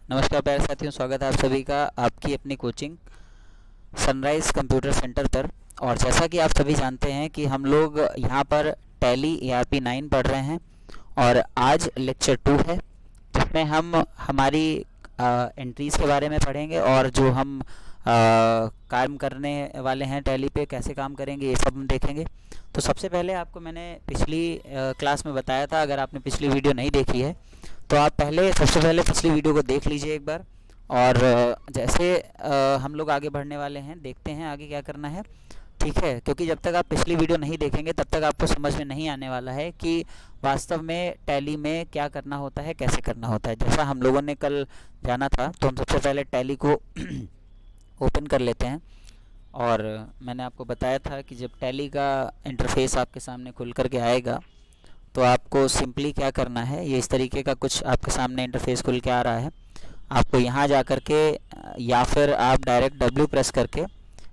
नमस्कार प्यारे साथियों, स्वागत है आप सभी का आपकी अपनी कोचिंग सनराइज़ कंप्यूटर सेंटर पर। और जैसा कि आप सभी जानते हैं कि हम लोग यहाँ पर टैली ERP 9 पढ़ रहे हैं और आज लेक्चर 2 है, जिसमें हम हमारी एंट्रीज़ के बारे में पढ़ेंगे और जो हम काम करने वाले हैं टैली पे कैसे काम करेंगे ये सब हम देखेंगे। तो सबसे पहले आपको मैंने पिछली क्लास में बताया था, अगर आपने पिछली वीडियो नहीं देखी है तो आप सबसे पहले पिछली वीडियो को देख लीजिए एक बार। और जैसे हम लोग आगे बढ़ने वाले हैं, देखते हैं आगे क्या करना है, ठीक है। क्योंकि जब तक आप पिछली वीडियो नहीं देखेंगे तब तक आपको समझ में नहीं आने वाला है कि वास्तव में टैली में क्या करना होता है, कैसे करना होता है। जैसा हम लोगों ने कल जाना था, तो हम सबसे पहले टैली को ओपन कर लेते हैं। और मैंने आपको बताया था कि जब टैली का इंटरफेस आपके सामने खुल करके आएगा तो आपको सिंपली क्या करना है, ये इस तरीके का कुछ आपके सामने इंटरफेस खुल के आ रहा है। आपको यहाँ जा कर के या फिर आप डायरेक्ट W प्रेस करके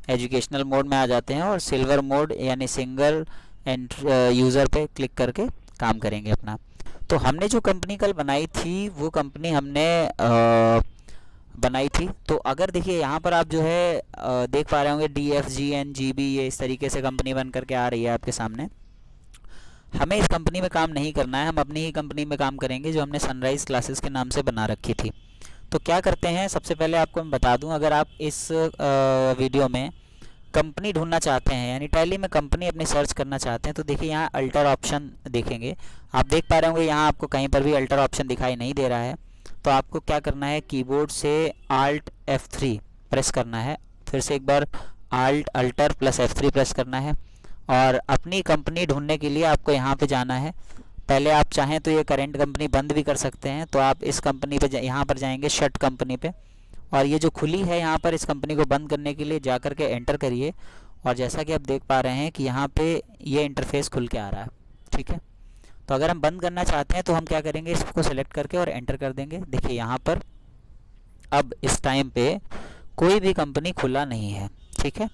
एजुकेशनल मोड में आ जाते हैं और सिल्वर मोड यानी सिंगल यूज़र पे क्लिक करके काम करेंगे अपना। तो हमने जो कंपनी कल बनाई थी वो कंपनी हमने बनाई थी। तो अगर देखिए यहाँ पर आप जो है देख पा रहे होंगे DFGNGB, ये इस तरीके से कंपनी बन करके आ रही है आपके सामने। हमें इस कंपनी में काम नहीं करना है, हम अपनी ही कंपनी में काम करेंगे जो हमने सनराइज़ क्लासेस के नाम से बना रखी थी। तो क्या करते हैं, सबसे पहले आपको मैं बता दूं, अगर आप इस वीडियो में कंपनी ढूंढना चाहते हैं यानी टैली में कंपनी अपनी सर्च करना चाहते हैं, तो देखिए यहाँ अल्टर ऑप्शन देखेंगे। आप देख पा रहे होंगे यहाँ आपको कहीं पर भी अल्टर ऑप्शन दिखाई नहीं दे रहा है। तो आपको क्या करना है, कीबोर्ड से Alt F3 प्रेस करना है, फिर से एक बार Alt प्लस F3 प्रेस करना है और अपनी कंपनी ढूंढने के लिए आपको यहाँ पे जाना है। पहले आप चाहें तो ये करेंट कंपनी बंद भी कर सकते हैं, तो आप इस कंपनी पे यहाँ पर जाएंगे शट कंपनी पे, और ये जो खुली है यहाँ पर इस कंपनी को बंद करने के लिए जा कर के एंटर करिए। और जैसा कि आप देख पा रहे हैं कि यहाँ पे ये इंटरफेस खुल के आ रहा है, ठीक है। तो अगर हम बंद करना चाहते हैं तो हम क्या करेंगे, इसको सेलेक्ट करके और एंटर कर देंगे। देखिए यहाँ पर अब इस टाइम पे कोई भी कंपनी खुला नहीं है, ठीक है।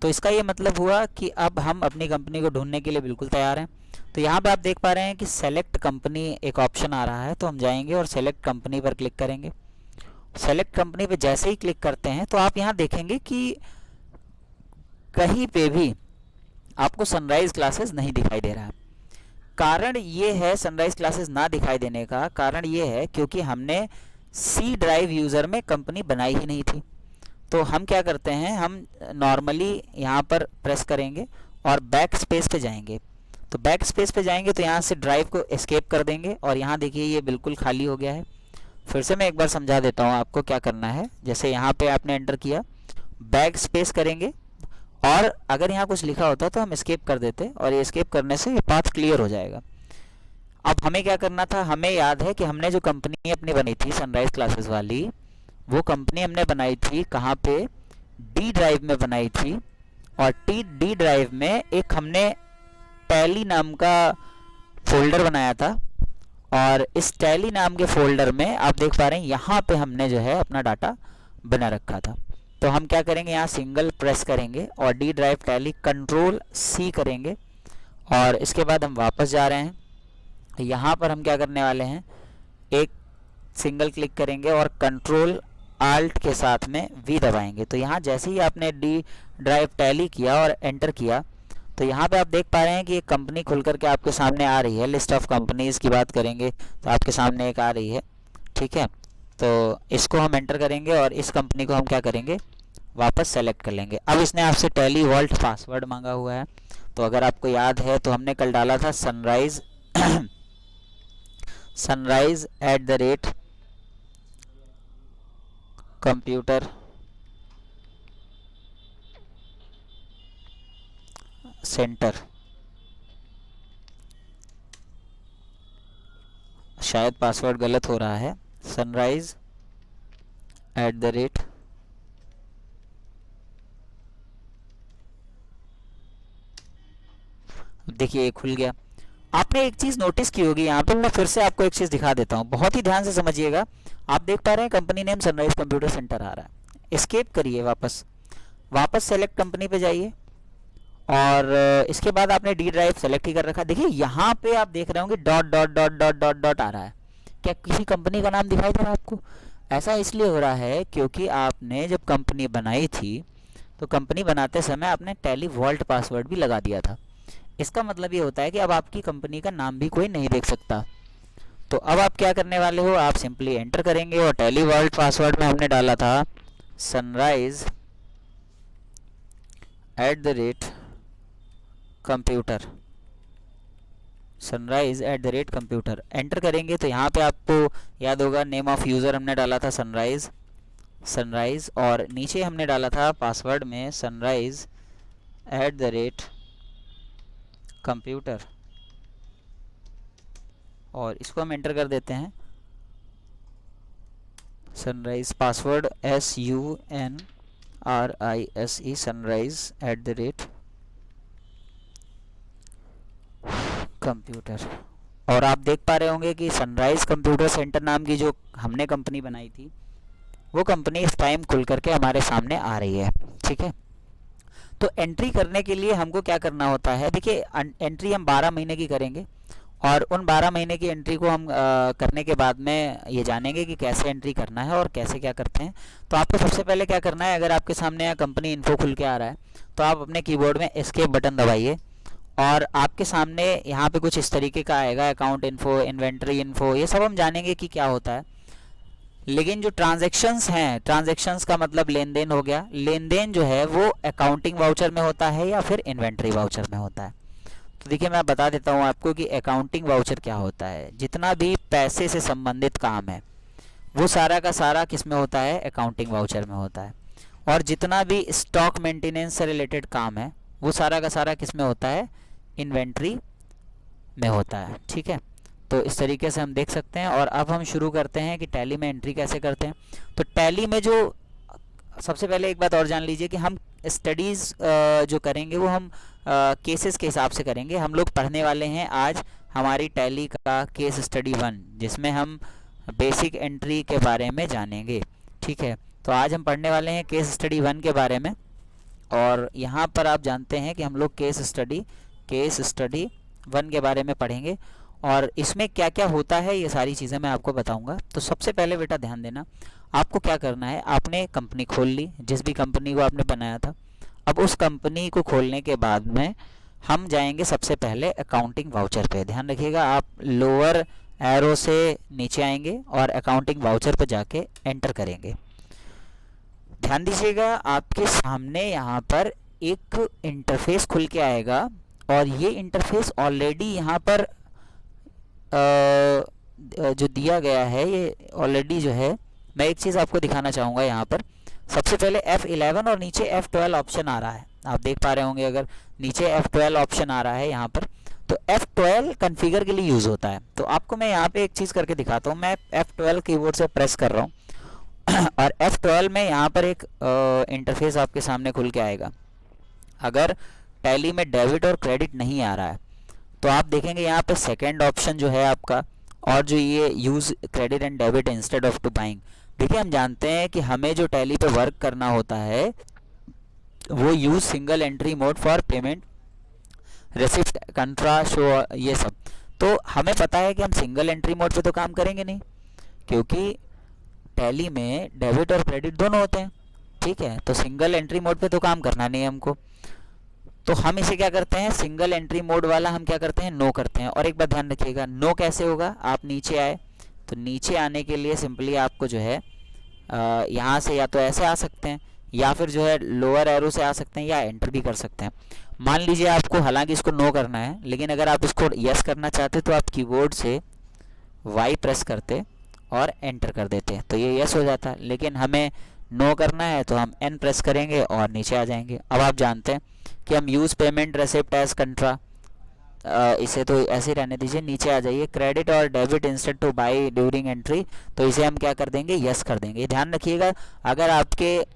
तो इसका ये मतलब हुआ कि अब हम अपनी कंपनी को ढूंढने के लिए बिल्कुल तैयार हैं। तो यहाँ पे आप देख पा रहे हैं कि सेलेक्ट कंपनी एक ऑप्शन आ रहा है, तो हम जाएंगे और सेलेक्ट कंपनी पर क्लिक करेंगे। सेलेक्ट कंपनी पे जैसे ही क्लिक करते हैं तो आप यहाँ देखेंगे कि कहीं पे भी आपको सनराइज़ क्लासेस नहीं दिखाई दे रहा है। कारण ये है सनराइज़ क्लासेस ना दिखाई देने का कारण ये है क्योंकि हमने C ड्राइव यूज़र में कंपनी बनाई ही नहीं थी। तो हम क्या करते हैं, हम नॉर्मली यहाँ पर प्रेस करेंगे और बैक स्पेस पे जाएंगे। तो बैक स्पेस पे जाएंगे तो यहाँ से ड्राइव को एस्केप कर देंगे और यहाँ देखिए ये बिल्कुल खाली हो गया है। फिर से मैं एक बार समझा देता हूँ आपको क्या करना है। जैसे यहाँ पे आपने एंटर किया, बैक स्पेस करेंगे और अगर यहाँ कुछ लिखा होता तो हम एस्केप कर देते और ये एस्केप करने से ये पाथ क्लियर हो जाएगा। अब हमें क्या करना था, हमें याद है कि हमने जो कंपनी अपनी बनी थी सनराइज़ क्लासेस वाली, वो कंपनी हमने बनाई थी कहाँ पे, D ड्राइव में बनाई थी। और D ड्राइव में एक हमने टैली नाम का फोल्डर बनाया था और इस टैली नाम के फोल्डर में आप देख पा रहे हैं यहाँ पे हमने जो है अपना डाटा बना रखा था। तो हम क्या करेंगे, यहाँ सिंगल प्रेस करेंगे और D drive tally Ctrl C करेंगे और इसके बाद हम वापस जा रहे हैं। यहाँ पर हम क्या करने वाले हैं, एक सिंगल क्लिक करेंगे और Ctrl Alt के साथ में V दबाएंगे। तो यहाँ जैसे ही आपने D ड्राइव टैली किया और एंटर किया तो यहाँ पे आप देख पा रहे हैं कि एक कंपनी खुल करके आपके सामने आ रही है। लिस्ट ऑफ कंपनीज़ की बात करेंगे तो आपके सामने एक आ रही है, ठीक है। तो इसको हम एंटर करेंगे और इस कंपनी को हम क्या करेंगे, वापस सेलेक्ट कर लेंगे। अब इसने आपसे टैली वॉल्ट पासवर्ड मांगा हुआ है। तो अगर आपको याद है तो हमने कल डाला था सनराइज़ @, कंप्यूटर सेंटर। शायद पासवर्ड गलत हो रहा है, सनराइज़ @ देखिए ये खुल गया। आपने एक चीज़ नोटिस की होगी, यहाँ पे मैं फिर से आपको एक चीज़ दिखा देता हूँ, बहुत ही ध्यान से समझिएगा। आप देख पा रहे हैं company name Sunrise computer centre आ रहा है। एस्केप करिए, वापस सेलेक्ट कंपनी पे जाइए और इसके बाद आपने D ड्राइव सेलेक्ट ही कर रखा। देखिए यहाँ पे आप देख रहे होंगे dot dot dot dot dot dot आ रहा है। क्या किसी कंपनी का नाम दिखाई दे रहा है आपको? ऐसा इसलिए हो रहा है क्योंकि आपने जब कंपनी बनाई थी तो कंपनी बनाते समय आपने टैली वॉल्ट पासवर्ड भी लगा दिया था। इसका मतलब ये होता है कि अब आपकी कंपनी का नाम भी कोई नहीं देख सकता। तो अब आप क्या करने वाले हो, आप सिंपली एंटर करेंगे और टैली वॉल्ट पासवर्ड में हमने डाला था sunrise@computer, sunrise@computer एंटर करेंगे तो यहाँ पे आपको याद होगा नेम ऑफ यूज़र हमने डाला था सनराइज और नीचे हमने डाला था पासवर्ड में sunrise@computer और इसको हम एंटर कर देते हैं। Sunrise password SUNRISE sunrise@computer। और आप देख पा रहे होंगे कि सनराइज कंप्यूटर सेंटर नाम की जो हमने कंपनी बनाई थी वो कंपनी इस टाइम खुल करके हमारे सामने आ रही है। ठीक है, तो एंट्री करने के लिए हमको क्या करना होता है, देखिए एंट्री हम 12 महीने की करेंगे और उन 12 महीने की एंट्री को हम करने के बाद में ये जानेंगे कि कैसे एंट्री करना है और कैसे क्या करते हैं। तो आपको सबसे पहले क्या करना है, अगर आपके सामने यहाँ कंपनी इन्फो खुल के आ रहा है तो आप अपने कीबोर्ड में एस्केप बटन दबाइए और आपके सामने यहाँ पे कुछ इस तरीके का आएगा, अकाउंट इन्फो, इन्वेंट्री इन्फो, ये सब हम जानेंगे कि क्या होता है। लेकिन जो ट्रांजैक्शंस हैं, ट्रांजैक्शंस का मतलब लेन देन हो गया, लेन देन जो है वो अकाउंटिंग वाउचर में होता है या फिर इन्वेंट्री वाउचर में होता है। तो देखिए मैं बता देता हूँ आपको कि अकाउंटिंग वाउचर क्या होता है। जितना भी पैसे से संबंधित काम है वो सारा का सारा किस में होता है, अकाउंटिंग वाउचर में होता है। और जितना भी स्टॉक मेंटेनेंस से रिलेटेड काम है वो सारा का सारा किस में होता है, इन्वेंट्री में होता है। ठीक है, तो इस तरीके से हम देख सकते हैं। और अब हम शुरू करते हैं कि टैली में एंट्री कैसे करते हैं। तो टैली में जो सबसे पहले एक बात और जान लीजिए कि हम स्टडीज़ जो करेंगे वो हम केसेस के हिसाब से करेंगे। हम लोग पढ़ने वाले हैं आज हमारी टैली का केस स्टडी 1 जिसमें हम बेसिक एंट्री के बारे में जानेंगे। ठीक है, तो आज हम पढ़ने वाले हैं केस स्टडी 1 के बारे में और यहाँ पर आप जानते हैं कि हम लोग केस स्टडी 1 के बारे में पढ़ेंगे और इसमें क्या क्या होता है ये सारी चीज़ें मैं आपको बताऊंगा। तो सबसे पहले बेटा ध्यान देना, आपको क्या करना है, आपने कंपनी खोल ली, जिस भी कंपनी को आपने बनाया था। अब उस कंपनी को खोलने के बाद में हम जाएंगे सबसे पहले अकाउंटिंग वाउचर पे। ध्यान रखिएगा, आप लोअर एरो से नीचे आएंगे और अकाउंटिंग वाउचर पे जाके एंटर करेंगे। ध्यान दीजिएगा, आपके सामने यहाँ पर एक इंटरफेस खुल के आएगा और ये इंटरफेस ऑलरेडी यहाँ पर जो दिया गया है ये ऑलरेडी जो है, मैं एक चीज़ आपको दिखाना चाहूँगा। यहाँ पर सबसे पहले F11 और नीचे F12 ऑप्शन आ रहा है, आप देख पा रहे होंगे। अगर नीचे F12 ऑप्शन आ रहा है यहाँ पर, तो F12 कॉन्फ़िगर के लिए यूज़ होता है। तो आपको मैं यहाँ पे एक चीज़ करके दिखाता हूँ। मैं F12 कीबोर्ड से प्रेस कर रहा हूँ और F12 में यहाँ पर एक इंटरफेस आपके सामने खुल के आएगा। अगर टैली में डेबिट और क्रेडिट नहीं आ रहा है तो आप देखेंगे यहाँ पे सेकेंड ऑप्शन जो है आपका, और जो ये use credit and debit instead of to buying. देखिए हम जानते हैं कि हमें जो टैली पे वर्क करना होता है वो use single entry mode for payment, receipt, कंट्रा, show, ये सब। तो हमें पता है कि हम सिंगल एंट्री मोड पे तो काम करेंगे नहीं, क्योंकि टैली में डेबिट और क्रेडिट दोनों होते हैं। ठीक है, तो सिंगल एंट्री मोड पे तो काम करना नहीं है हमको, तो हम इसे क्या करते हैं, सिंगल एंट्री मोड वाला हम क्या करते हैं, नो करते हैं। और एक बात ध्यान रखिएगा, नो कैसे होगा, आप नीचे आए तो नीचे आने के लिए सिंपली आपको जो है यहाँ से या तो ऐसे आ सकते हैं या फिर जो है लोअर एरो से आ सकते हैं या एंटर भी कर सकते हैं। मान लीजिए आपको हालांकि इसको नो करना है, लेकिन अगर आप इसको यस करना चाहते तो आप कीबोर्ड से वाई प्रेस करते और एंटर कर देते, तो ये यस हो जाता। लेकिन हमें नो करना है तो हम एन प्रेस करेंगे और नीचे आ जाएंगे। अब आप जानते हैं कि हम यूज़ पेमेंट रेसिप्ट एज कंट्रा, इसे तो ऐसे ही रहने दीजिए, नीचे आ जाइए। क्रेडिट और debit instead two by during entry, तो इसे हम क्या कर देंगे, यस कर देंगे। ध्यान रखिएगा, अगर आपके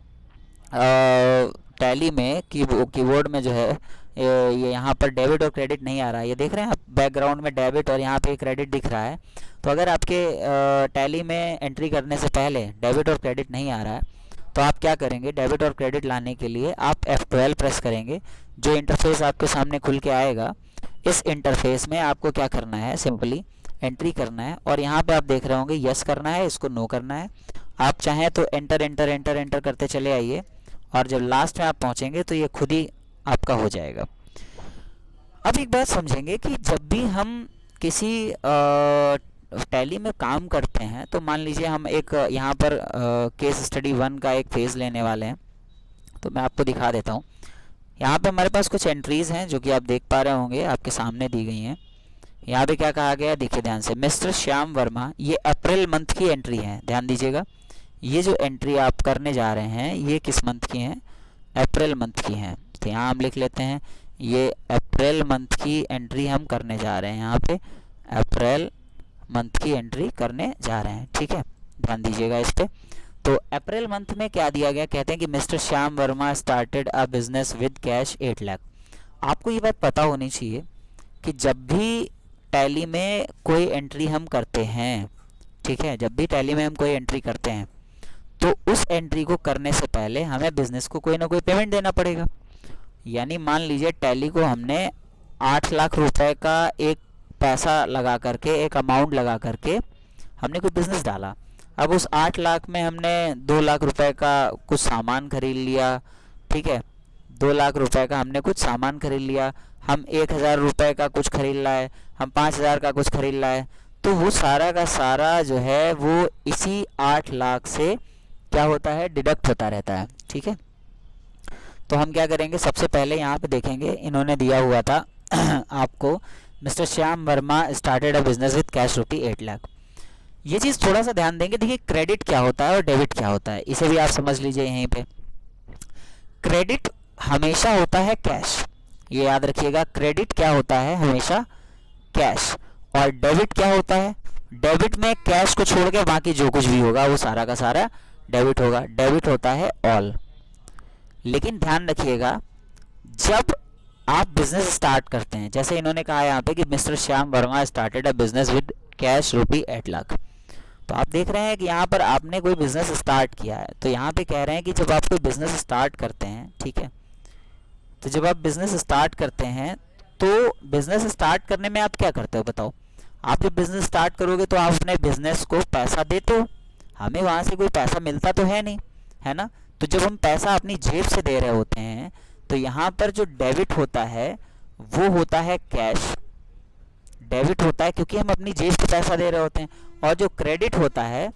टैली में कीबोर्ड में जो है ये यहाँ पर डेबिट और क्रेडिट नहीं आ रहा है, ये देख रहे हैं आप बैकग्राउंड में डेबिट और यहाँ पे क्रेडिट दिख रहा है, तो अगर आपके टैली में एंट्री करने से पहले डेबिट और क्रेडिट नहीं आ रहा है तो आप क्या करेंगे, डेबिट और क्रेडिट लाने के लिए आप F12 प्रेस करेंगे। जो इंटरफेस आपके सामने खुल के आएगा, इस इंटरफेस में आपको क्या करना है, सिंपली एंट्री करना है और यहाँ पे आप देख रहे होंगे यस करना है, इसको नो करना है। आप चाहें तो एंटर एंटर एंटर एंटर करते चले आइए, और जब लास्ट में आप पहुंचेंगे तो ये खुद ही आपका हो जाएगा। अब एक बात समझेंगे कि जब भी हम किसी टैली में काम करते हैं, तो मान लीजिए हम एक यहाँ पर केस स्टडी 1 का एक फेज़ लेने वाले हैं, तो मैं आपको दिखा देता हूँ। यहाँ पे हमारे पास कुछ एंट्रीज़ हैं जो कि आप देख पा रहे होंगे, आपके सामने दी गई हैं। यहाँ पे क्या कहा गया है, देखिए ध्यान से, मिस्टर श्याम वर्मा, ये अप्रैल मंथ की एंट्री है, ध्यान दीजिएगा। ये जो एंट्री आप करने जा रहे हैं ये किस मंथ की हैं, अप्रैल मंथ की हैं। तो यहाँ हम लिख लेते हैं ये अप्रैल मंथ की एंट्री हम करने जा रहे हैं, यहाँ पे अप्रैल मंथ की एंट्री करने जा रहे हैं, ठीक है, ध्यान दीजिएगा इस पे। तो अप्रैल मंथ में क्या दिया गया, कहते हैं कि mister Shyam Verma started a business with cash 8 lakh. आपको ये बात पता होनी चाहिए कि जब भी टैली में कोई एंट्री हम करते हैं, ठीक है, जब भी टैली में हम कोई एंट्री करते हैं तो उस एंट्री को करने से पहले हमें बिजनेस को कोई ना कोई पेमेंट देना पड़ेगा। यानी मान लीजिए टैली को हमने 8 लाख रुपए का एक पैसा लगा करके, एक अमाउंट लगा करके हमने कोई बिज़नेस डाला। अब उस 8 लाख में हमने 2 लाख रुपए का कुछ सामान खरीद लिया, ठीक है, 2 लाख रुपए का हमने कुछ सामान खरीद लिया, हम 1,000 रुपये का कुछ खरीद लाए, हम 5,000 का कुछ खरीद लाए, तो वो सारा का सारा जो है वो इसी 8 लाख से क्या होता है, डिडक्ट होता रहता है, ठीक है। तो हम क्या करेंगे, सबसे पहले यहाँ पे देखेंगे, इन्होंने दिया हुआ था आपको, mister Shyam Verma started a business with cash ₹8 lakh. ये चीज़ थोड़ा सा ध्यान देंगे। देखिए क्रेडिट क्या होता है और डेबिट क्या होता है, इसे भी आप समझ लीजिए यहीं पे। क्रेडिट हमेशा होता है कैश, ये याद रखिएगा, क्रेडिट क्या होता है, हमेशा कैश। और डेबिट क्या होता है, डेबिट में कैश को छोड़ के बाकी जो कुछ भी होगा वो सारा का सारा डेबिट होगा, डेबिट होता है ऑल। लेकिन ध्यान रखिएगा, जब आप बिजनेस स्टार्ट करते हैं, जैसे इन्होंने कहा यहाँ पे कि mister Shyam Verma started a business with cash ₹8 lakh, तो आप देख रहे हैं कि यहाँ पर आपने कोई बिजनेस स्टार्ट किया है। तो यहाँ पे कह रहे हैं कि जब आप कोई बिजनेस स्टार्ट करते हैं, ठीक है, तो जब आप बिजनेस स्टार्ट करते हैं तो बिजनेस स्टार्ट करने में आप क्या करते हो बताओ। आप जब बिजनेस स्टार्ट करोगे तो आप अपने बिजनेस को पैसा देते हो, हमें वहाँ से कोई पैसा मिलता तो है नहीं, है ना। तो जब हम पैसा अपनी जेब से दे रहे होते हैं तो यहाँ पर जो डेबिट होता है वो होता है कैश, डेबिट होता है क्योंकि हम अपनी जेब से पैसा दे रहे होते हैं। और जो क्रेडिट होता है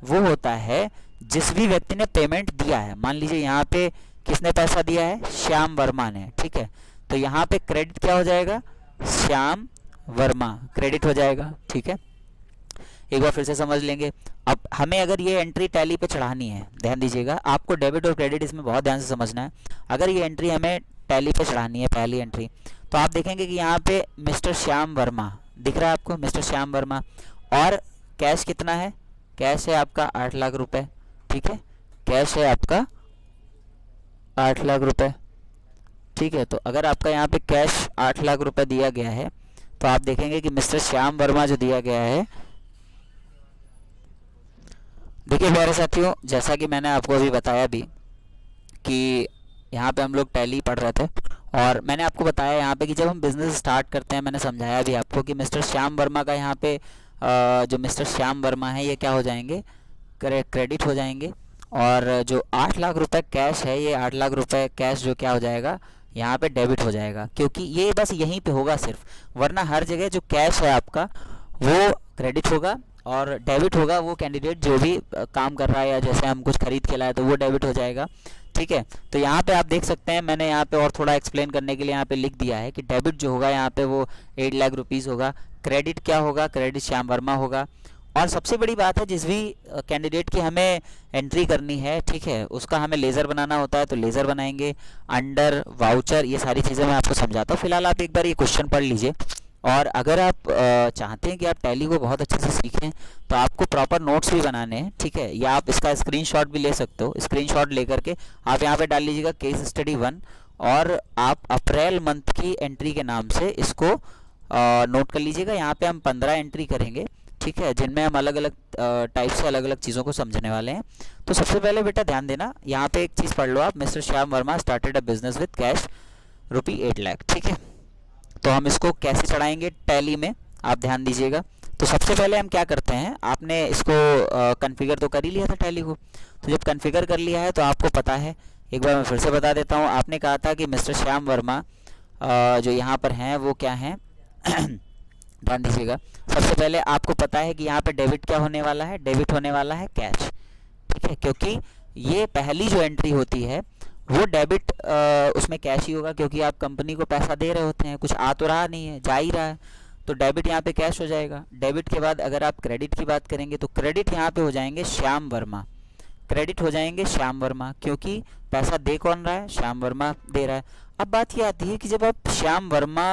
वो होता है जिस भी व्यक्ति ने पेमेंट दिया है। मान लीजिए यहाँ पे किसने पैसा दिया है, श्याम वर्मा ने, ठीक है, तो यहाँ पे क्रेडिट क्या हो जाएगा, श्याम वर्मा क्रेडिट हो जाएगा, ठीक है। एक बार फिर से समझ लेंगे। अब हमें अगर ये एंट्री टैली पे चढ़ानी है, ध्यान दीजिएगा, आपको डेबिट और क्रेडिट इसमें बहुत ध्यान से समझना है। अगर ये एंट्री हमें टैली पे चढ़ानी है, पहली एंट्री, तो आप देखेंगे कि यहाँ पे मिस्टर श्याम वर्मा दिख रहा है आपको, मिस्टर श्याम वर्मा, और कैश कितना है, कैश है आपका 8 लाख रुपए, ठीक है, कैश है आपका 8 लाख रुपए, ठीक है। तो अगर आपका यहाँ पे कैश 8 लाख रुपए दिया गया है तो आप देखेंगे कि मिस्टर श्याम वर्मा जो दिया गया है, देखिए प्यारे साथियों, जैसा कि मैंने आपको अभी बताया भी कि यहाँ पे हम लोग टैली पढ़ रहे थे और मैंने आपको बताया यहाँ पे कि जब हम बिज़नेस स्टार्ट करते हैं, मैंने समझाया भी आपको कि मिस्टर श्याम वर्मा का यहाँ पे जो मिस्टर श्याम वर्मा है ये क्या हो जाएंगे, क्रेडिट हो जाएंगे, और जो 8 लाख रुपए कैश है, ये 8 लाख रुपए कैश जो क्या हो जाएगा, यहाँ पे डेबिट हो जाएगा, क्योंकि ये बस यहीं पे होगा सिर्फ, वरना हर जगह जो कैश है आपका वो क्रेडिट होगा और डेबिट होगा वो कैंडिडेट जो भी काम कर रहा है, या जैसे हम कुछ खरीद के लाए तो वो डेबिट हो जाएगा, ठीक है। तो यहाँ पे आप देख सकते हैं, मैंने यहाँ पे और थोड़ा एक्सप्लेन करने के लिए यहाँ पे लिख दिया है कि डेबिट जो होगा यहाँ पे वो 8 लाख रुपीज़ होगा, क्रेडिट क्या होगा, क्रेडिट श्याम वर्मा होगा। और सबसे बड़ी बात है, जिस भी कैंडिडेट की हमें एंट्री करनी है, ठीक है, उसका हमें लेज़र बनाना होता है तो लेज़र बनाएंगे, अंडर, वाउचर, ये सारी चीज़ें मैं आपको समझाता हूँ। फिलहाल आप एक बार ये क्वेश्चन पढ़ लीजिए, और अगर आप चाहते हैं कि आप टैली को बहुत अच्छे से सीखें तो आपको प्रॉपर नोट्स भी बनाने हैं, ठीक है, या आप इसका स्क्रीनशॉट भी ले सकते हो। स्क्रीनशॉट लेकर के आप यहाँ पे डाल लीजिएगा केस स्टडी 1, और आप अप्रैल मंथ की एंट्री के नाम से इसको नोट कर लीजिएगा। यहाँ पे हम 15 एंट्री करेंगे, ठीक है, जिनमें हम अलग अलग टाइप से अलग अलग चीज़ों को समझने वाले हैं। तो सबसे पहले बेटा ध्यान देना, यहाँ पे एक चीज़ पढ़ लो आप, mister Shyam Verma started a business with cash ₹8 lakh, ठीक है। तो हम इसको कैसे चढ़ाएंगे टैली में, आप ध्यान दीजिएगा। तो सबसे पहले हम क्या करते हैं, आपने इसको कॉन्फ़िगर तो कर ही लिया था टैली को, तो जब कॉन्फ़िगर कर लिया है तो आपको पता है, एक बार मैं फिर से बता देता हूँ। आपने कहा था कि मिस्टर श्याम वर्मा जो यहाँ पर हैं वो क्या हैं ध्यान दीजिएगा। सबसे पहले आपको पता है कि यहाँ पे डेबिट क्या होने वाला है, डेबिट होने वाला है कैश, ठीक है, क्योंकि ये पहली जो एंट्री होती है वो डेबिट उसमें कैश ही होगा, क्योंकि आप कंपनी को पैसा दे रहे होते हैं, कुछ आ तो रहा नहीं है, जा ही रहा है, तो डेबिट यहाँ पे कैश हो जाएगा। डेबिट के बाद अगर आप क्रेडिट की बात करेंगे तो क्रेडिट यहाँ पे हो जाएंगे श्याम वर्मा, क्रेडिट हो जाएंगे श्याम वर्मा, क्योंकि पैसा दे कौन रहा है, श्याम वर्मा दे रहा है। अब बात ये आती है कि जब आप श्याम वर्मा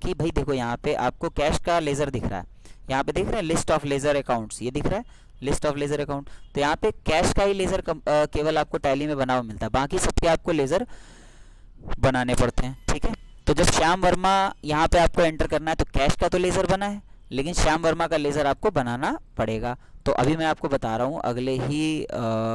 की, भाई देखो यहाँ पे आपको कैश का लेज़र दिख रहा है, यहाँ पे देख रहे हैं लिस्ट ऑफ लेज़र अकाउंट्स, ये दिख रहा है लिस्ट ऑफ लेज़र अकाउंट, तो यहाँ पे कैश का ही लेज़र केवल आपको टैली में बना हुआ मिलता है, बाकी सबके आपको लेज़र बनाने पड़ते हैं, ठीक है। तो जब श्याम वर्मा यहाँ पे आपको एंटर करना है तो कैश का तो लेज़र बना है, लेकिन श्याम वर्मा का लेज़र आपको बनाना पड़ेगा। तो अभी मैं आपको बता रहा हूँ अगले ही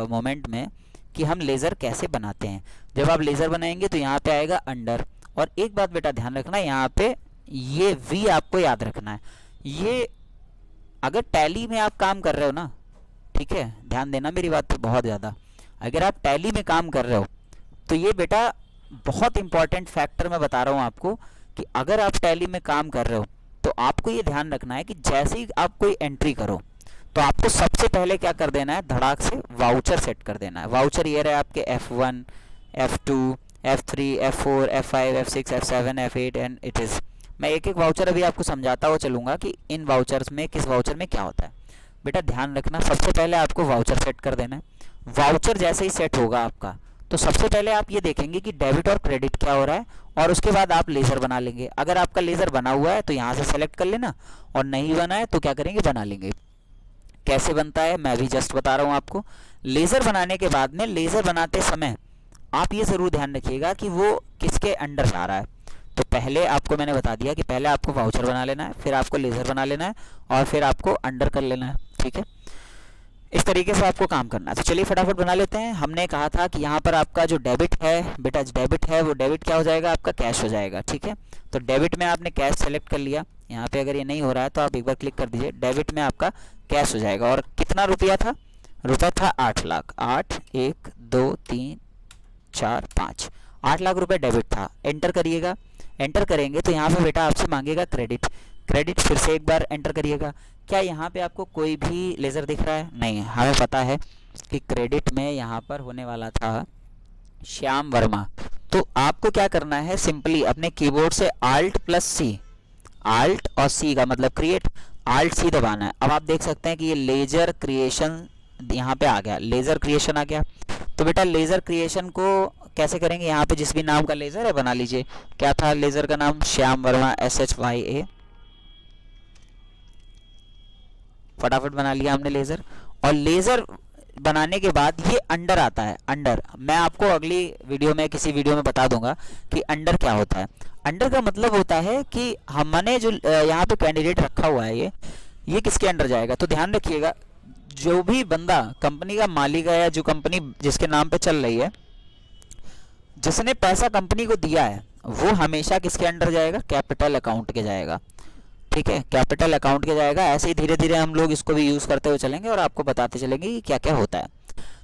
मोमेंट में कि हम लेज़र कैसे बनाते हैं। जब आप लेज़र बनाएंगे तो यहाँ पे आएगा अंडर, और एक बात बेटा ध्यान रखना, यहाँ पे ये वी आपको याद रखना है। ये अगर टैली में आप काम कर रहे हो ना, ठीक है, ध्यान देना मेरी बात पे बहुत ज़्यादा, अगर आप टैली में काम कर रहे हो तो ये बेटा बहुत इंपॉर्टेंट फैक्टर मैं बता रहा हूँ आपको, कि अगर आप टैली में काम कर रहे हो तो आपको ये ध्यान रखना है कि जैसे ही आप कोई एंट्री करो तो आपको सबसे पहले क्या कर देना है, धड़ाक से वाउचर सेट कर देना है। वाउचर ये रहे आपके F1, F2, F3, F4, F5, F6, F7, F8 and it is. मैं एक एक वाउचर अभी आपको समझाता हुआ चलूँगा कि इन वाउचर्स में किस वाउचर में क्या होता है। बेटा ध्यान रखना, सबसे पहले आपको वाउचर सेट कर देना है। वाउचर जैसे ही सेट होगा आपका तो सबसे पहले आप ये देखेंगे कि डेबिट और क्रेडिट क्या हो रहा है, और उसके बाद आप लेज़र बना लेंगे। अगर आपका लेज़र बना हुआ है तो यहाँ से सेलेक्ट कर लेना, और नहीं बना है तो क्या करेंगे, बना लेंगे। कैसे बनता है मैं भी जस्ट बता रहा हूँ आपको। लेज़र बनाने के बाद में, लेज़र बनाते समय आप ये ज़रूर ध्यान रखिएगा कि वो किसके अंडर जा रहा है। तो पहले आपको मैंने बता दिया कि पहले आपको वाउचर बना लेना है, फिर आपको लेज़र बना लेना है, और फिर आपको अंडर कर लेना है, ठीक है। इस तरीके से आपको काम करना है। तो चलिए फटाफट बना लेते हैं। हमने कहा था कि यहाँ पर आपका जो डेबिट है बेटा, डेबिट है वो डेबिट क्या हो जाएगा, आपका कैश हो जाएगा, ठीक है। तो डेबिट में आपने कैश सेलेक्ट कर लिया, यहाँ पे अगर ये नहीं हो रहा है तो आप एक बार क्लिक कर दीजिए, डेबिट में आपका कैश हो जाएगा। और कितना रुपया था, रुपया था 8 लाख, 8 1 2 3 4 5, 8 लाख रुपए डेबिट था। एंटर करिएगा, एंटर करेंगे तो यहाँ पे बेटा आपसे मांगेगा क्रेडिट, क्रेडिट फिर से एक बार एंटर करिएगा। क्या यहाँ पे आपको कोई भी लेज़र दिख रहा है, नहीं, हमें पता है कि क्रेडिट में यहाँ पर होने वाला था श्याम वर्मा। तो आपको क्या करना है, सिंपली अपने कीबोर्ड से Alt + C, Alt और C का मतलब क्रिएट, Alt C दबाना है। अब आप देख सकते हैं कि ये लेज़र क्रिएशन यहाँ पे आ गया, लेज़र क्रिएशन आ गया। तो बेटा लेज़र क्रिएशन को कैसे करेंगे, यहाँ पे जिस भी नाम का लेज़र है बना लीजिए। क्या था लेज़र का नाम, श्याम वर्मा SHYA, फटाफट बना लिया हमने लेज़र। और लेज़र बनाने के बाद ये अंडर आता है, अंडर मैं आपको अगली वीडियो में, किसी वीडियो में बता दूंगा कि अंडर क्या होता है। अंडर का मतलब होता है कि हमने जो यहाँ पे कैंडिडेट रखा हुआ है ये किसके अंडर जाएगा। तो ध्यान रखिएगा, जो भी बंदा कंपनी का मालिक है या जो कंपनी जिसके नाम पे चल रही है, जिसने पैसा कंपनी को दिया है, वो हमेशा किसके अंडर जाएगा, कैपिटल अकाउंट के जाएगा, ठीक है, कैपिटल अकाउंट के जाएगा। ऐसे ही धीरे धीरे हम लोग इसको भी यूज़ करते हुए चलेंगे और आपको बताते चलेंगे कि क्या क्या होता है।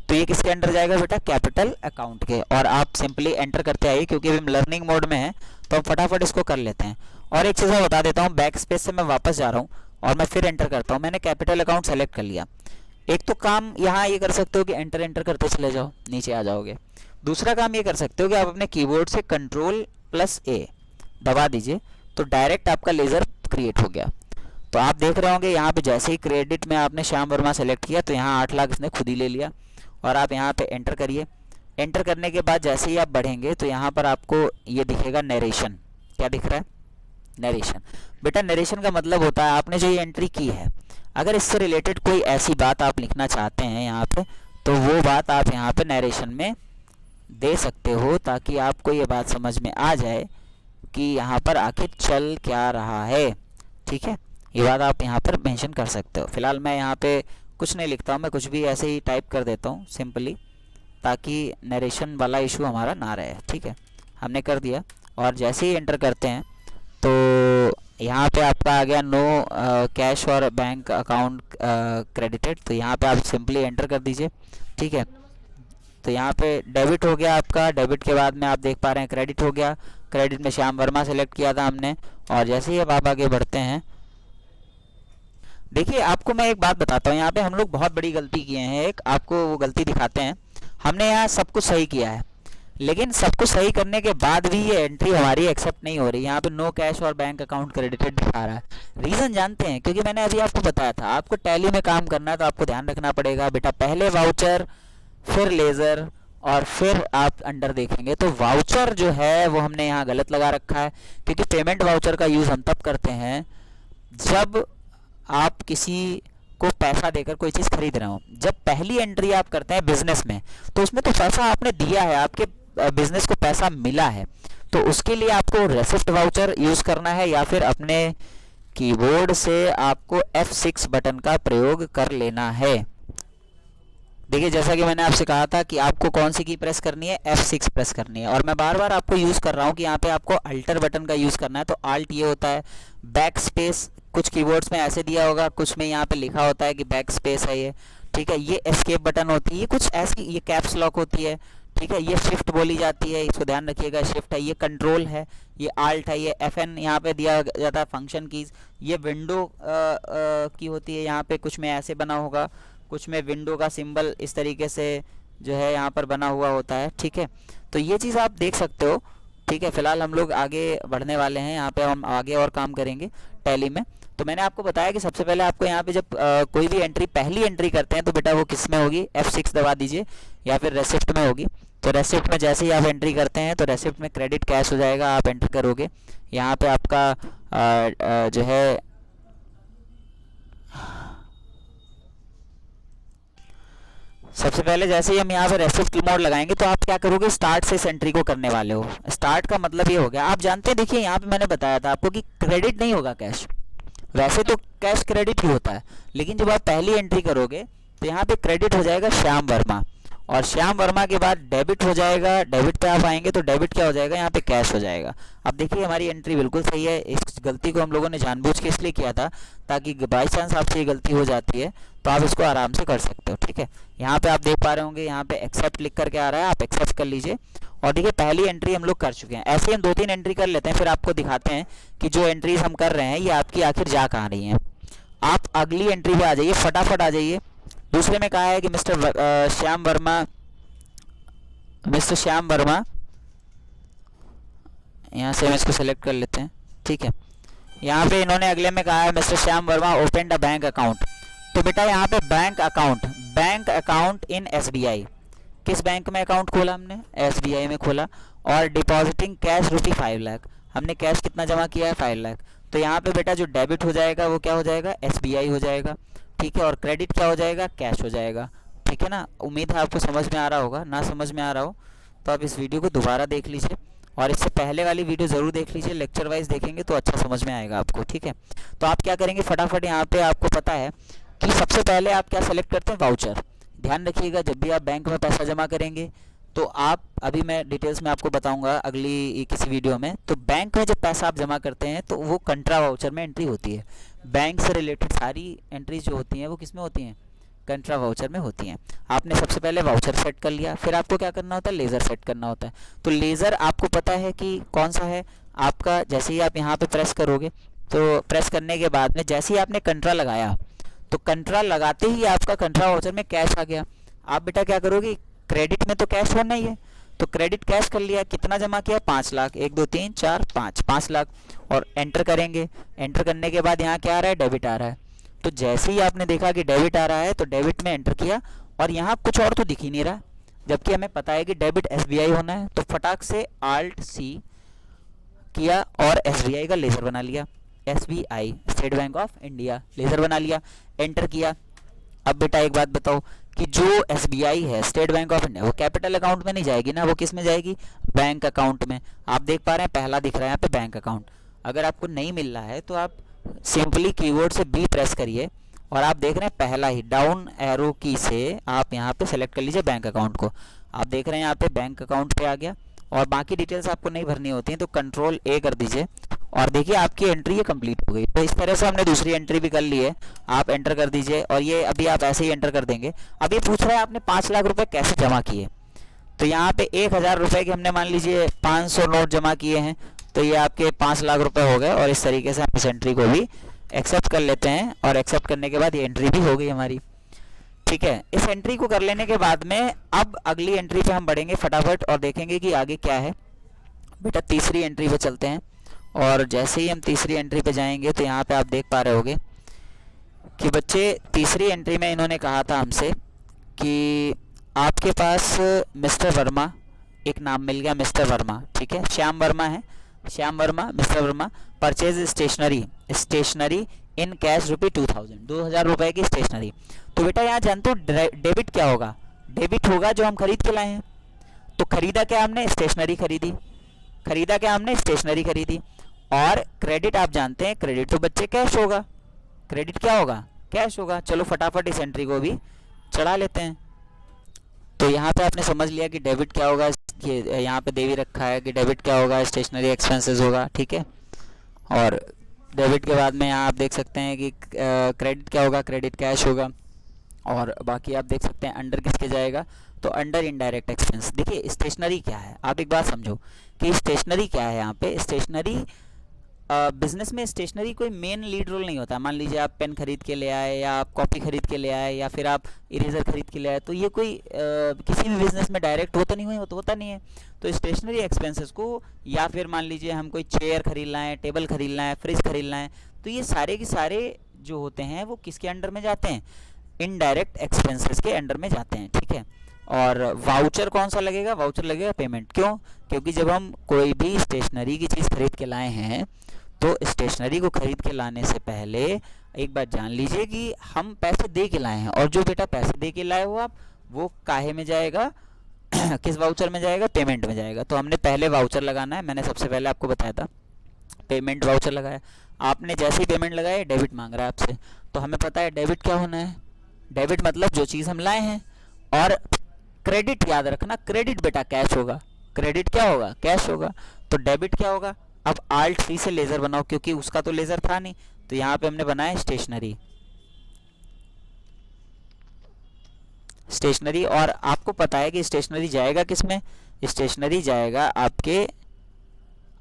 तो ये किसके अंडर जाएगा बेटा, कैपिटल अकाउंट के। और आप सिंपली एंटर करते आइए, क्योंकि अभी हम लर्निंग मोड में हैं तो हम फटाफट इसको कर लेते हैं। और एक चीज़ मैं बता देता हूँ, बैक स्पेस से मैं वापस जा रहा हूँ और मैं फिर एंटर करता हूँ। मैंने कैपिटल अकाउंट सेलेक्ट कर लिया। एक तो काम यहाँ ये कर सकते हो कि एंटर एंटर करते चले जाओ, नीचे आ जाओगे। दूसरा काम ये कर सकते हो कि आप अपने कीबोर्ड से Ctrl+A दबा दीजिए, तो डायरेक्ट आपका लेज़र क्रिएट हो गया। तो आप देख रहे होंगे यहाँ पे जैसे ही क्रेडिट में आपने श्याम वर्मा सेलेक्ट किया तो यहाँ 8 लाख इसने खुद ही ले लिया। और आप यहाँ पे एंटर करिए। एंटर करने के बाद जैसे ही आप बढ़ेंगे तो यहाँ पर आपको ये दिखेगा नरेशन। क्या दिख रहा है, नरेशन। बेटा नरेशन का मतलब होता है आपने जो ये एंट्री की है, अगर इससे रिलेटेड कोई ऐसी बात आप लिखना चाहते हैं यहाँ पे, तो वो बात आप यहाँ पे नरेशन में दे सकते हो, ताकि आपको ये बात समझ में आ जाए कि यहाँ पर आखिर चल क्या रहा है, ठीक है। ये बात आप यहाँ पर मेंशन कर सकते हो। फिलहाल मैं यहाँ पे कुछ नहीं लिखता हूँ, मैं कुछ भी ऐसे ही टाइप कर देता हूँ सिंपली, ताकि नरेशन वाला इशू हमारा ना रहे, ठीक है। हमने कर दिया और जैसे ही एंटर करते हैं तो यहाँ पे आपका आ गया नो कैश और बैंक अकाउंट क्रेडिटेड, तो यहाँ पे आप सिंपली एंटर कर दीजिए। ठीक है, तो यहाँ पे डेबिट हो गया आपका, डेबिट के बाद में आप देख पा रहे हैं क्रेडिट हो गया। क्रेडिट में श्याम वर्मा सेलेक्ट किया था हमने, और जैसे ही अब आप आगे बढ़ते हैं, देखिए आपको मैं एक बात बताता हूँ, यहाँ पे हम लोग बहुत बड़ी गलती किए हैं। एक आपको वो गलती दिखाते हैं। हमने यहाँ सब कुछ सही किया है, लेकिन सब कुछ सही करने के बाद भी ये एंट्री हमारी एक्सेप्ट नहीं हो रही। यहाँ पे नो कैश और बैंक अकाउंट क्रेडिटेड दिखा रहा है। रीज़न जानते हैं? क्योंकि मैंने अभी आपको बताया था, आपको टैली में काम करना है तो आपको ध्यान रखना पड़ेगा बेटा, पहले वाउचर फिर लेज़र और फिर आप अंडर देखेंगे। तो वाउचर जो है वो हमने यहाँ गलत लगा रखा है, क्योंकि पेमेंट वाउचर का यूज़ हम तब करते हैं जब आप किसी को पैसा देकर कोई चीज़ खरीद रहे हो। जब पहली एंट्री आप करते हैं बिजनेस में, तो उसमें तो पैसा आपने दिया है, आपके बिजनेस को पैसा मिला है, तो उसके लिए आपको रेसिप्ट वाउचर यूज़ करना है, या फिर अपने कीबोर्ड से आपको F6 बटन का प्रयोग कर लेना है। देखिए जैसा कि मैंने आपसे कहा था कि आपको कौन सी की प्रेस करनी है, F6 प्रेस करनी है। और मैं बार बार आपको यूज़ कर रहा हूँ कि यहाँ पे आपको अल्टर बटन का यूज़ करना है। तो आल्ट ये होता है बैक स्पेस, कुछ कीबोर्ड्स में ऐसे दिया होगा, कुछ में यहाँ पे लिखा होता है कि बैक स्पेस है ये। ठीक है, ये एस्केप बटन होती है, ये कुछ ऐसी, ये कैप्स लॉक होती है। ठीक है, ये शिफ्ट बोली जाती है, इसको ध्यान रखिएगा, शिफ्ट है, ये कंट्रोल है, ये आल्ट है, ये FN यहाँ पे दिया जाता है फंक्शन कीज़। ये विंडो की होती है, यहाँ पे कुछ में ऐसे बना होगा, कुछ में विंडो का सिंबल इस तरीके से जो है यहाँ पर बना हुआ होता है। ठीक है, तो ये चीज़ आप देख सकते हो। ठीक है, फिलहाल हम लोग आगे बढ़ने वाले हैं, यहाँ पे हम आगे और काम करेंगे टैली में। तो मैंने आपको बताया कि सबसे पहले आपको यहाँ पे जब कोई भी एंट्री, पहली एंट्री करते हैं, तो बेटा वो किस में होगी, F6 दबा दीजिए, या फिर रेसिप्ट में होगी। तो रेसिप्ट में जैसे ही आप एंट्री करते हैं, तो रेसिप्ट में क्रेडिट कैश हो जाएगा, आप एंटर करोगे। यहाँ पे आपका जो है सबसे पहले जैसे ही हम यहाँ पे रेसिप्ट मोड लगाएंगे, तो आप क्या करोगे, स्टार्ट से इस एंट्री को करने वाले हो। स्टार्ट का मतलब ये हो गया, आप जानते हैं, देखिए यहाँ पे मैंने बताया था आपको कि क्रेडिट नहीं होगा कैश। वैसे तो कैश क्रेडिट ही होता है, लेकिन जब आप पहली एंट्री करोगे तो यहाँ पे क्रेडिट हो जाएगा श्याम वर्मा, और श्याम वर्मा के बाद डेबिट हो जाएगा। डेबिट पे आप आएंगे तो डेबिट क्या हो जाएगा, यहाँ पे कैश हो जाएगा। अब देखिए हमारी एंट्री बिल्कुल सही है। इस गलती को हम लोगों ने जानबूझ के इसलिए किया था, ताकि बाई चांस आपसे ये गलती हो जाती है तो आप इसको आराम से कर सकते हो। ठीक है, यहाँ पे आप देख पा रहे होंगे, यहाँ पे एक्सेप्ट लिख करके आ रहा है, आप एक्सेप्ट कर लीजिए। और देखिए पहली एंट्री हम लोग कर चुके हैं। ऐसे हम 2-3 एंट्री कर लेते हैं, फिर आपको दिखाते हैं कि जो एंट्रीज हम कर रहे हैं ये आपकी आखिर जा कहाँ रही हैं। आप अगली एंट्री पे आ जाइए, फटाफट आ जाइए। दूसरे में कहा है कि मिस्टर श्याम वर्मा, यहाँ से हम इसको सेलेक्ट कर लेते हैं। ठीक है, यहाँ पे इन्होंने अगले में कहा है mister Shyam Verma open the bank account. तो बेटा यहाँ पे बैंक अकाउंट इन SBI, किस बैंक में अकाउंट खोला हमने, SBI में खोला। और डिपॉजिटिंग कैश ₹5 लाख, हमने कैश कितना जमा किया है, 5 लाख। तो यहाँ पे बेटा जो डेबिट हो जाएगा वो क्या हो जाएगा, SBI हो जाएगा। ठीक है, और क्रेडिट क्या हो जाएगा, कैश हो जाएगा। ठीक है ना, उम्मीद है आपको समझ में आ रहा होगा। ना समझ में आ रहा हो तो आप इस वीडियो को दोबारा देख लीजिए, और इससे पहले वाली वीडियो ज़रूर देख लीजिए, लेक्चर वाइज देखेंगे तो अच्छा समझ में आएगा आपको। ठीक है, तो आप क्या करेंगे, फटाफट यहाँ पे आपको पता है कि सबसे पहले आप क्या सेलेक्ट करते हैं, वाउचर। ध्यान रखिएगा, जब भी आप बैंक में पैसा जमा करेंगे तो आप, अभी मैं डिटेल्स में आपको बताऊंगा अगली किसी वीडियो में, तो बैंक में जब पैसा आप जमा करते हैं तो वो कंट्रा वाउचर में एंट्री होती है। बैंक से रिलेटेड सारी एंट्रीज जो होती हैं वो किस में होती हैं, कंट्रा वाउचर में होती हैं। आपने सबसे पहले वाउचर सेट कर लिया, फिर आपको क्या करना होता है, लेज़र सेट करना होता है। तो लेज़र आपको पता है कि कौन सा है आपका। जैसे ही आप यहाँ पे प्रेस करोगे, तो प्रेस करने के बाद में जैसे ही आपने कंट्रा लगाया, तो कंट्रा लगाते ही आपका कंट्रा वाउचर में कैश आ गया। आप बेटा क्या करोगे, क्रेडिट में तो कैश होना ही है, तो क्रेडिट कैश कर लिया। कितना जमा किया, 5 लाख, 1 2 3 4 5 लाख, और एंटर करेंगे। एंटर करने के बाद यहाँ क्या आ रहा है, डेबिट आ रहा है। तो जैसे ही आपने देखा कि डेबिट आ रहा है, तो डेबिट में एंटर किया, और यहाँ कुछ और तो दिख ही नहीं रहा, जबकि हमें पता है कि डेबिट SBI होना है। तो फटाक से Alt+C किया और SBI का लेज़र बना लिया, SBI state bank of India laser बना लिया, एंटर किया। अब बेटा एक बात बताओ कि जो SBI है, स्टेट बैंक ऑफ इंडिया, वो कैपिटल अकाउंट में नहीं जाएगी ना, वो किस में जाएगी, बैंक अकाउंट में। आप देख पा रहे हैं पहला दिख रहा है यहाँ पे बैंक अकाउंट। अगर आपको नहीं मिल रहा है तो आप सिंपली कीबोर्ड से B प्रेस करिए, और आप देख रहे हैं पहला ही डाउन एरो की से आप यहाँ पे सेलेक्ट कर लीजिए बैंक अकाउंट को। आप देख रहे हैं यहाँ पे बैंक अकाउंट पे आ गया, और बाकी डिटेल्स आपको नहीं भरनी होती हैं, तो Ctrl A कर दीजिए और देखिए आपकी एंट्री ये कंप्लीट हो गई। तो इस तरह से हमने दूसरी एंट्री भी कर ली है। आप एंटर कर दीजिए और ये अभी आप ऐसे ही एंटर कर देंगे। अब ये पूछ रहा है आपने 5 लाख रुपए कैसे जमा किए, तो यहाँ पे 1000 रुपये के हमने मान लीजिए 500 नोट जमा किए हैं, तो ये आपके 5 लाख रुपए हो गए। और इस तरीके से हम इस एंट्री को भी एक्सेप्ट कर लेते हैं और एक्सेप्ट करने के बाद ये एंट्री भी हो गई हमारी। ठीक है, इस एंट्री को कर लेने के बाद में अब अगली एंट्री पे हम बढ़ेंगे फटाफट और देखेंगे कि आगे क्या है। बेटा तीसरी एंट्री पे चलते हैं और जैसे ही हम तीसरी एंट्री पे जाएंगे तो यहाँ पे आप देख पा रहे होगे कि बच्चे तीसरी एंट्री में इन्होंने कहा था हमसे कि आपके पास मिस्टर वर्मा, एक नाम मिल गया मिस्टर वर्मा, ठीक है, श्याम वर्मा है, Shyam Verma, mister Verma, purchase stationery in cash ₹2000, 2000 रुपये की स्टेशनरी। तो बेटा यहाँ जानते हो डेबिट क्या होगा, डेबिट होगा जो हम खरीद के लाए हैं। तो खरीदा क्या हमने, स्टेशनरी खरीदी, खरीदा क्या हमने, स्टेशनरी खरीदी। और क्रेडिट आप जानते हैं, क्रेडिट तो बच्चे कैश होगा, क्रेडिट क्या होगा, कैश होगा। चलो फटाफट इस एंट्री को भी चढ़ा लेते हैं। तो यहाँ पे आपने समझ लिया कि डेबिट क्या होगा, यहाँ पे दे भी रखा है कि डेबिट क्या होगा, स्टेशनरी एक्सपेंसेस होगा, ठीक है। और डेबिट के बाद में यहाँ आप देख सकते हैं कि क्रेडिट क्या होगा, क्रेडिट कैश होगा। और बाकी आप देख सकते हैं अंडर किसके जाएगा, तो अंडर इनडायरेक्ट एक्सपेंस। देखिए स्टेशनरी क्या है, आप एक बात समझो कि स्टेशनरी क्या है। यहाँ पे स्टेशनरी बिजनेस में स्टेशनरी कोई मेन लीड रोल नहीं होता। मान लीजिए आप पेन खरीद के ले आए या आप कॉपी खरीद के ले आए या फिर आप इरेजर खरीद के ले आए, तो ये कोई किसी भी बिजनेस में डायरेक्ट होता नहीं है, होता नहीं है। तो स्टेशनरी एक्सपेंसेस को, या फिर मान लीजिए हम कोई चेयर खरीद लाएँ, टेबल खरीद लाएँ, फ्रिज खरीद लाएँ, तो ये सारे के सारे जो होते हैं वो किसके अंडर में जाते हैं, इनडायरेक्ट एक्सपेंसेस के अंडर में जाते हैं, ठीक है। और वाउचर कौन सा लगेगा, वाउचर लगेगा पेमेंट। क्यों, क्योंकि जब हम कोई भी स्टेशनरी की चीज़ खरीद के लाए हैं तो स्टेशनरी को खरीद के लाने से पहले एक बात जान लीजिए कि हम पैसे दे के लाए हैं। और जो बेटा पैसे दे के लाए हो आप, वो काहे में जाएगा किस वाउचर में जाएगा, पेमेंट में जाएगा। तो हमने पहले वाउचर लगाना है, मैंने सबसे पहले आपको बताया था, पेमेंट वाउचर लगाया। आपने जैसे ही पेमेंट लगाया डेबिट मांग रहा है आपसे, तो हमें पता है डेबिट क्या होना है, डेबिट मतलब जो चीज़ हम लाए हैं। और क्रेडिट याद रखना, क्रेडिट बेटा कैश होगा, क्रेडिट क्या होगा, कैश होगा। तो डेबिट क्या होगा, अब Alt C से लेज़र बनाओ, क्योंकि उसका तो लेज़र था नहीं, तो यहाँ पे हमने बनाया स्टेशनरी, स्टेशनरी। और आपको पता है कि स्टेशनरी जाएगा किस में, स्टेशनरी जाएगा आपके,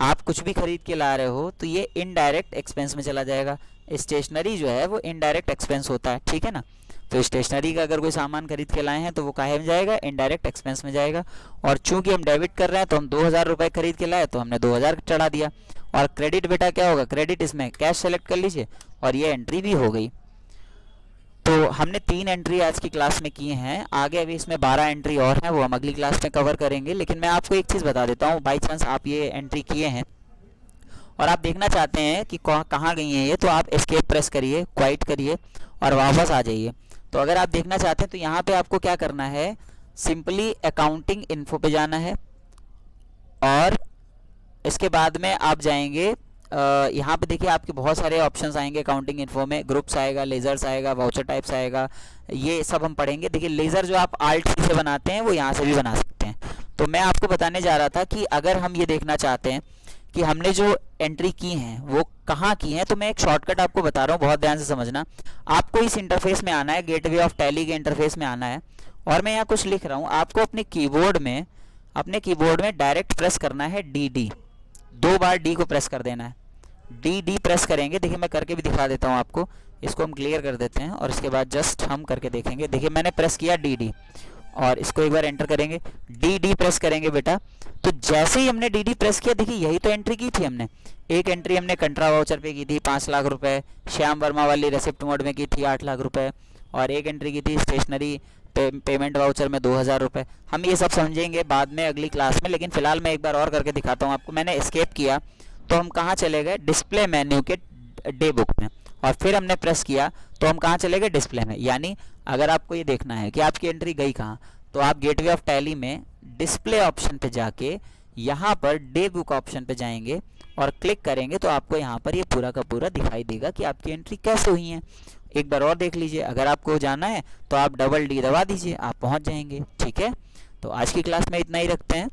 आप कुछ भी खरीद के ला रहे हो तो ये इनडायरेक्ट एक्सपेंस में चला जाएगा। स्टेशनरी जो है वो इनडायरेक्ट एक्सपेंस होता है, ठीक है ना। तो स्टेशनरी का अगर कोई सामान खरीद के लाए हैं तो वो काहे में जाएगा, इनडायरेक्ट एक्सपेंस में जाएगा। और चूंकि हम डेबिट कर रहे हैं तो हम 2000 रुपये खरीद के लाए तो हमने 2000 चढ़ा दिया। और क्रेडिट बेटा क्या होगा, क्रेडिट इसमें कैश सेलेक्ट कर लीजिए और ये एंट्री भी हो गई। तो हमने 3 एंट्री आज की क्लास में किए हैं, आगे अभी इसमें 12 एंट्री और हैं, वो हम अगली क्लास में कवर करेंगे। लेकिन मैं आपको एक चीज़ बता देता हूँ, बाई चांस आप ये एंट्री किए हैं और आप देखना चाहते हैं कि कहाँ गई हैं ये, तो आप एस्केप प्रेस करिए, क्वाइट करिए और वापस आ जाइए। तो अगर आप देखना चाहते हैं तो यहाँ पे आपको क्या करना है, सिंपली अकाउंटिंग इन्फो पे जाना है और इसके बाद में आप जाएंगे यहाँ पे देखिए आपके बहुत सारे ऑप्शंस आएंगे अकाउंटिंग इन्फो में, ग्रुप्स आएगा, लेजर्स आएगा, वाउचर टाइप्स आएगा, ये सब हम पढ़ेंगे। देखिए लेज़र जो आप Alt C से बनाते हैं वो यहाँ से भी बना सकते हैं। तो मैं आपको बताने जा रहा था कि अगर हम ये देखना चाहते हैं कि हमने जो एंट्री की हैं वो कहाँ की हैं, तो मैं एक शॉर्टकट आपको बता रहा हूँ, बहुत ध्यान से समझना। आपको इस इंटरफेस में आना है, गेटवे ऑफ टैली के इंटरफेस में आना है और मैं यहाँ कुछ लिख रहा हूँ, आपको अपने कीबोर्ड में डायरेक्ट प्रेस करना है DD, 2 बार D को प्रेस कर देना है। DD प्रेस करेंगे, देखिए मैं करके भी दिखा देता हूँ आपको, इसको हम क्लियर कर देते हैं और इसके बाद जस्ट हम करके देखेंगे। देखिए मैंने प्रेस किया DD और इसको एक बार एंटर करेंगे, DD प्रेस करेंगे बेटा। तो जैसे ही हमने DD प्रेस किया, देखिए यही तो एंट्री की थी हमने। एक एंट्री हमने कंट्रा वाउचर पे की थी 5 लाख रुपए, श्याम वर्मा वाली रेसिप्ट मोड में की थी 8 लाख रुपए, और एक एंट्री की थी स्टेशनरी पेमेंट वाउचर में 2000 रुपये। हम ये सब समझेंगे बाद में अगली क्लास में, लेकिन फिलहाल मैं एक बार और करके दिखाता हूँ आपको। मैंने एस्केप किया तो हम कहाँ चले गए, डिस्प्ले मेन्यू के डे बुक में, और फिर हमने प्रेस किया तो हम कहाँ चले गए, डिस्प्ले में। यानी अगर आपको ये देखना है कि आपकी एंट्री गई कहाँ, तो आप गेटवे ऑफ टैली में डिस्प्ले ऑप्शन पे जाके यहाँ पर डे बुक ऑप्शन पे जाएंगे और क्लिक करेंगे तो आपको यहाँ पर ये पूरा का पूरा दिखाई देगा कि आपकी एंट्री कैसे हुई है। एक बार और देख लीजिए, अगर आपको जाना है तो आप डबल D दबा दीजिए, आप पहुँच जाएंगे। ठीक है, तो आज की क्लास में इतना ही रखते हैं।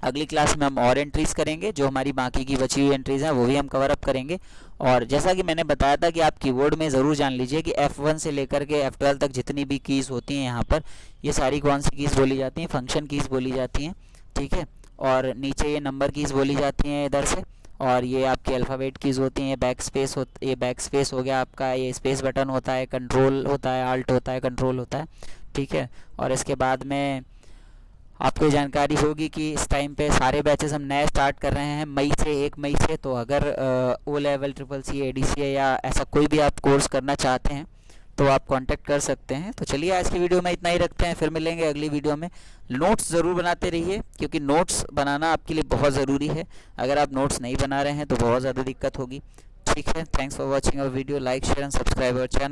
अगली क्लास में हम और एंट्रीज़ करेंगे, जो हमारी बाकी की बची हुई एंट्रीज़ हैं वो भी हम कवर अप करेंगे। और जैसा कि मैंने बताया था कि आप कीबोर्ड में ज़रूर जान लीजिए कि F1 से लेकर के F12 तक जितनी भी कीज़ होती हैं यहाँ पर, ये सारी कौन सी कीज़ बोली जाती हैं, फंक्शन कीज़ बोली जाती हैं, ठीक है। और नीचे ये नंबर कीज़ बोली जाती हैं इधर से, और ये आपकी अल्फ़ाबेट कीज़ होती हैं। ये बैक स्पेस हो गया आपका, ये स्पेस बटन होता है, कंट्रोल होता है, आल्ट होता है, कंट्रोल होता है, ठीक है। और इसके बाद में आपको जानकारी होगी कि इस टाइम पे सारे बैचेस हम नए स्टार्ट कर रहे हैं मई से, 1 मई से। तो अगर ओ लेवल, CCC, ADCA या ऐसा कोई भी आप कोर्स करना चाहते हैं तो आप कांटेक्ट कर सकते हैं। तो चलिए आज की वीडियो में इतना ही रखते हैं, फिर मिलेंगे अगली वीडियो में। नोट्स ज़रूर बनाते रहिए, क्योंकि नोट्स बनाना आपके लिए बहुत ज़रूरी है। अगर आप नोट्स नहीं बना रहे हैं तो बहुत ज़्यादा दिक्कत होगी, ठीक है। Thanks for watching our video, like share and subscribe our channel.